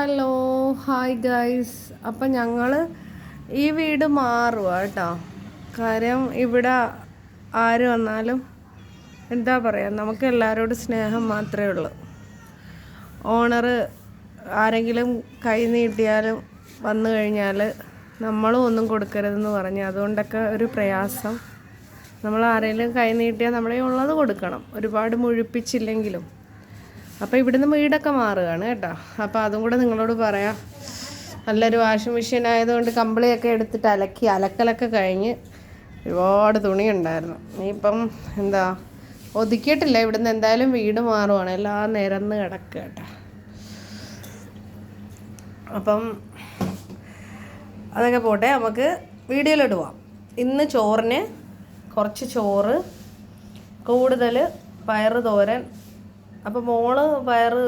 Hello, hi guys. അപ്പം ഞങ്ങൾ ഈ വീട് മാറുക കേട്ടോ. കാര്യം ഇവിടെ ആര് വന്നാലും എന്താ പറയുക, നമുക്ക് എല്ലാവരോടും സ്നേഹം മാത്രമേ ഉള്ളൂ. ഓണർ ആരെങ്കിലും കൈ നീട്ടിയാലും വന്നു കഴിഞ്ഞാൽ നമ്മളും ഒന്നും കൊടുക്കരുതെന്ന് പറഞ്ഞ് അതുകൊണ്ടൊക്കെ ഒരു പ്രയാസം. നമ്മൾ ആരെങ്കിലും കൈ നീട്ടിയാൽ നമ്മളെ ഉള്ളത് കൊടുക്കണം, ഒരുപാട് മുഴിപ്പിച്ചില്ലെങ്കിലും. അപ്പോൾ ഇവിടുന്ന് വീടൊക്കെ മാറുകയാണ് കേട്ടോ. അപ്പോൾ അതും കൂടെ നിങ്ങളോട് പറയാം. നല്ലൊരു വാഷിംഗ് മെഷീൻ ആയതുകൊണ്ട് കമ്പിളിയൊക്കെ എടുത്തിട്ട് അലക്കലൊക്കെ കഴിഞ്ഞ് ഒരുപാട് തുണി ഉണ്ടായിരുന്നു. ഇനിയിപ്പം എന്താ ഒതുക്കിയിട്ടില്ല. ഇവിടുന്ന് എന്തായാലും വീട് മാറുവാണ്, എല്ലാം നിരന്ന് കിടക്കുക കേട്ടോ. അപ്പം അതൊക്കെ പോട്ടെ, നമുക്ക് വീഡിയോയിലോട്ട് പോവാം. ഇന്ന് ചോറിന് കുറച്ച് ചോറ്, കൂടുതൽ പയറ് തോരൻ. അപ്പം മോള് പയറ്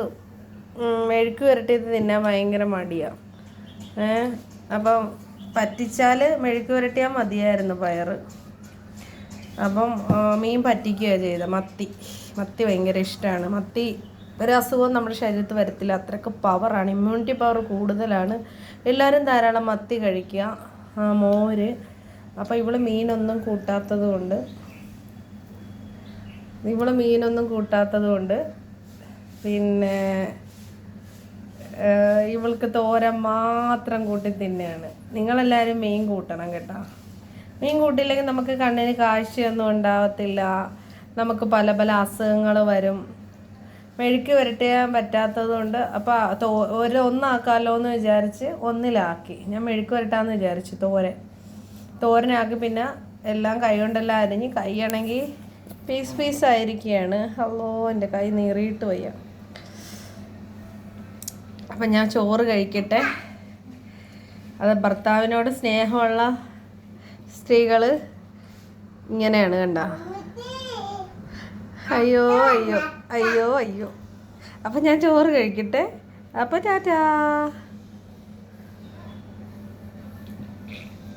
മെഴുക്ക് പുരട്ടിയത് തിന്നാൻ ഭയങ്കര മടിയാണ്. അപ്പം പറ്റിച്ചാൽ മെഴുക്ക് പുരട്ടിയാൽ മതിയായിരുന്നു പയറ്. അപ്പം മീൻ പറ്റിക്കുകയാണ് ചെയ്തത്. മത്തി ഭയങ്കര ഇഷ്ടമാണ്. മത്തി ഒരു അസുഖവും നമ്മുടെ ശരീരത്തിൽ വരത്തില്ല, അത്രയ്ക്ക് പവറാണ്, ഇമ്മ്യൂണിറ്റി പവർ കൂടുതലാണ്. എല്ലാവരും ധാരാളം മത്തി കഴിക്കുക. മോര്. അപ്പോൾ ഇവള് മീനൊന്നും കൂട്ടാത്തത് കൊണ്ട് പിന്നെ ഇവൾക്ക് തോരൻ മാത്രം കൂട്ടി തിന്നെയാണ്. നിങ്ങളെല്ലാവരും മീൻ കൂട്ടണം കേട്ടോ. മീൻ കൂട്ടിയില്ലെങ്കിൽ നമുക്ക് കണ്ണിന് കാഴ്ചയൊന്നും ഉണ്ടാവത്തില്ല, നമുക്ക് പല പല അസുഖങ്ങൾ വരും. മെഴുക്ക് പുരട്ടിയാൻ പറ്റാത്തത് കൊണ്ട് അപ്പോൾ ഒന്നാക്കാമല്ലോ എന്ന് വിചാരിച്ച് ഒന്നിലാക്കി. ഞാൻ മെഴുക്ക് പുരട്ടാമെന്ന് വിചാരിച്ചു. തോരനാക്കി. പിന്നെ എല്ലാം കൈ കൊണ്ടെല്ലാം അരിഞ്ഞ്, കൈയാണെങ്കിൽ പീസായിരിക്കുകയാണ്. അല്ലോ, എൻ്റെ കൈ നീറിയിട്ട് വയ്യ. അപ്പം ഞാൻ ചോറ് കഴിക്കട്ടെ. അത് ഭർത്താവിനോട് സ്നേഹമുള്ള സ്ത്രീകൾ ഇങ്ങനെയാണ് കണ്ട. അയ്യോ അയ്യോ അയ്യോ അയ്യോ. അപ്പം ഞാൻ ചോറ് കഴിക്കട്ടെ. അപ്പോൾ ടാറ്റാ.